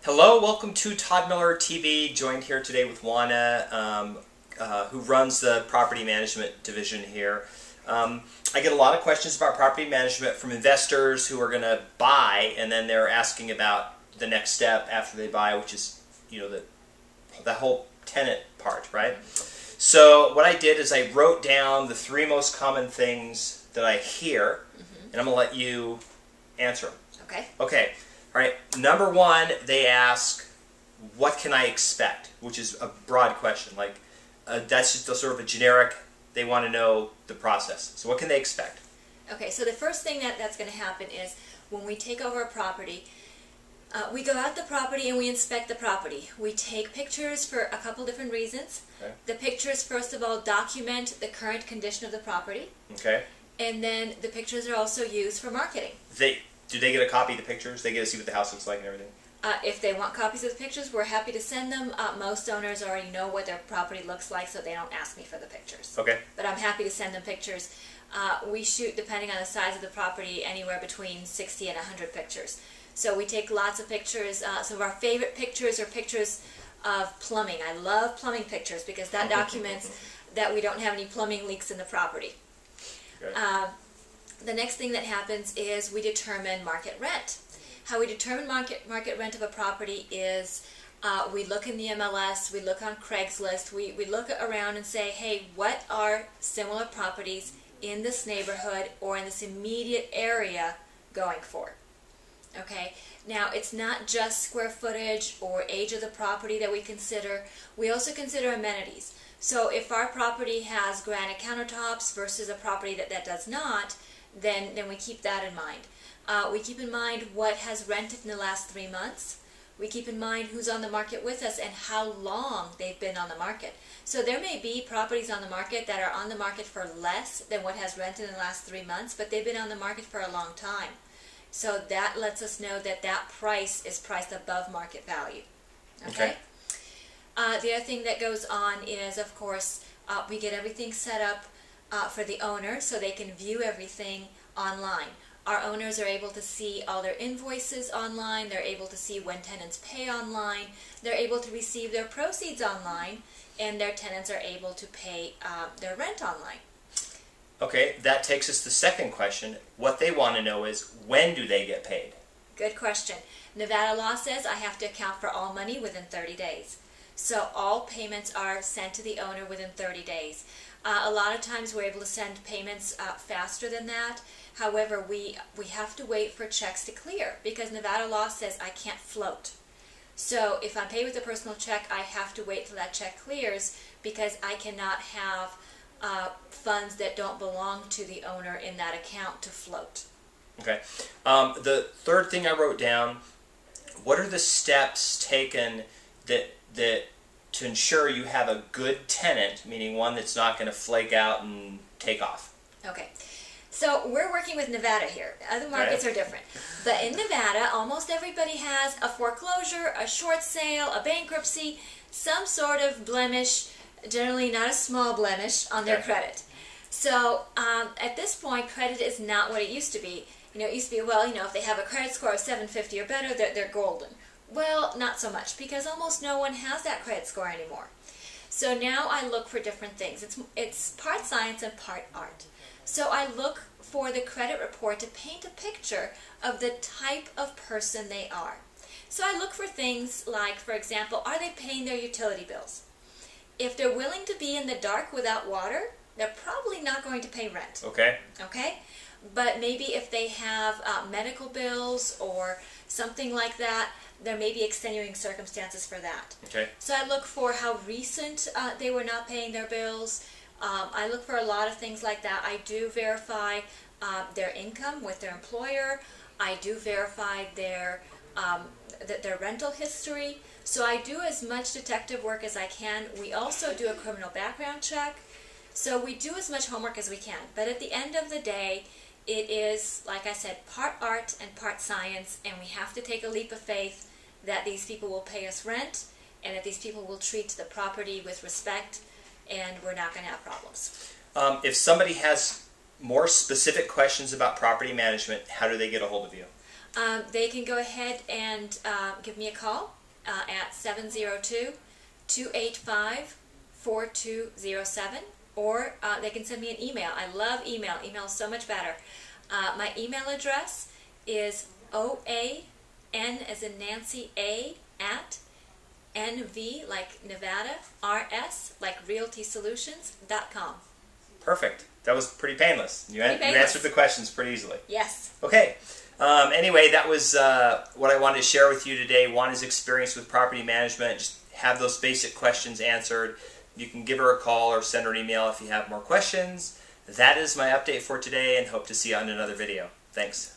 Hello, welcome to Todd Miller TV, joined here today with Oana, who runs the property management division here. I get a lot of questions about property management from investors who are going to buy, and then they're asking about the next step after they buy, which is, you know, the whole tenant part, right? So what I did is I wrote down the three most common things that I hear, and I'm going to let you answer them. Okay. Okay. All right. Number one, they ask, what can I expect? Which is a broad question. Like, that's just a sort of a generic, they want to know the process. So what can they expect? Okay, so the first thing that's going to happen is when we take over a property, we go out the property and we inspect the property. We take pictures for a couple different reasons. Okay. The pictures, first of all, document the current condition of the property. Okay. And then the pictures are also used for marketing. Do they get a copy of the pictures? They get to see what the house looks like and everything? If they want copies of the pictures, we're happy to send them. Most owners already know what their property looks like, so they don't ask me for the pictures. Okay. But I'm happy to send them pictures. We shoot, depending on the size of the property, anywhere between 60 and 100 pictures. So we take lots of pictures. Some of our favorite pictures are pictures of plumbing. I love plumbing pictures because that documents that we don't have any plumbing leaks in the property. Okay. The next thing that happens is we determine market rent. How we determine market rent of a property is we look in the MLS, we look on Craigslist, we look around and say, hey, what are similar properties in this neighborhood or in this immediate area going for? Okay, now it's not just square footage or age of the property that we consider. We also consider amenities. So if our property has granite countertops versus a property that does not, then we keep that in mind. We keep in mind what has rented in the last 3 months. We keep in mind who's on the market with us and how long they've been on the market. So there may be properties on the market that are on the market for less than what has rented in the last 3 months, but they've been on the market for a long time. So that lets us know that that price is priced above market value. Okay? The other thing that goes on is, of course, we get everything set up for the owner so they can view everything online. Our owners are able to see all their invoices online, they're able to see when tenants pay online, they're able to receive their proceeds online, and their tenants are able to pay their rent online. Okay, that takes us to the second question. What they want to know is, when do they get paid? Good question. Nevada law says I have to account for all money within 30 days. So all payments are sent to the owner within 30 days. A lot of times we're able to send payments faster than that. However, we have to wait for checks to clear because Nevada law says I can't float. So if I'm paid with a personal check, I have to wait till that check clears because I cannot have funds that don't belong to the owner in that account to float. Okay. The third thing I wrote down, what are the steps taken that to ensure you have a good tenant, meaning one that's not going to flake out and take off? Okay. So we're working with Nevada here. Other markets are different. But in Nevada, almost everybody has a foreclosure, a short sale, a bankruptcy, some sort of blemish, generally not a small blemish, on their credit. So at this point, credit is not what it used to be. You know, it used to be, well, you know, if they have a credit score of 750 or better, they're golden. Well, not so much, because almost no one has that credit score anymore. So now I look for different things. It's part science and part art. So I look for the credit report to paint a picture of the type of person they are. So I look for things like, for example, are they paying their utility bills? If they're willing to be in the dark without water, they're probably not going to pay rent. Okay. Okay? But maybe if they have medical bills or something like that, there may be extenuating circumstances for that. Okay. So I look for how recent they were not paying their bills. I look for a lot of things like that. I do verify their income with their employer. I do verify their rental history. So I do as much detective work as I can. We also do a criminal background check. So we do as much homework as we can. But at the end of the day, it is, like I said, part art and part science, and we have to take a leap of faith that these people will pay us rent and that these people will treat the property with respect, and we're not going to have problems. If somebody has more specific questions about property management, how do they get a hold of you? they can go ahead and give me a call at 702-285-4207, or they can send me an email. I love email. Email is so much better. My email address is OAN as in Nancy A at NV like Nevada, RS like RealtySolutions.com. Perfect. That was pretty painless. You answered the questions pretty easily. Yes. Okay. Anyway, that was what I wanted to share with you today. Juana's experience with property management. Just have those basic questions answered. You can give her a call or send her an email if you have more questions. That is my update for today, and hope to see you on another video. Thanks.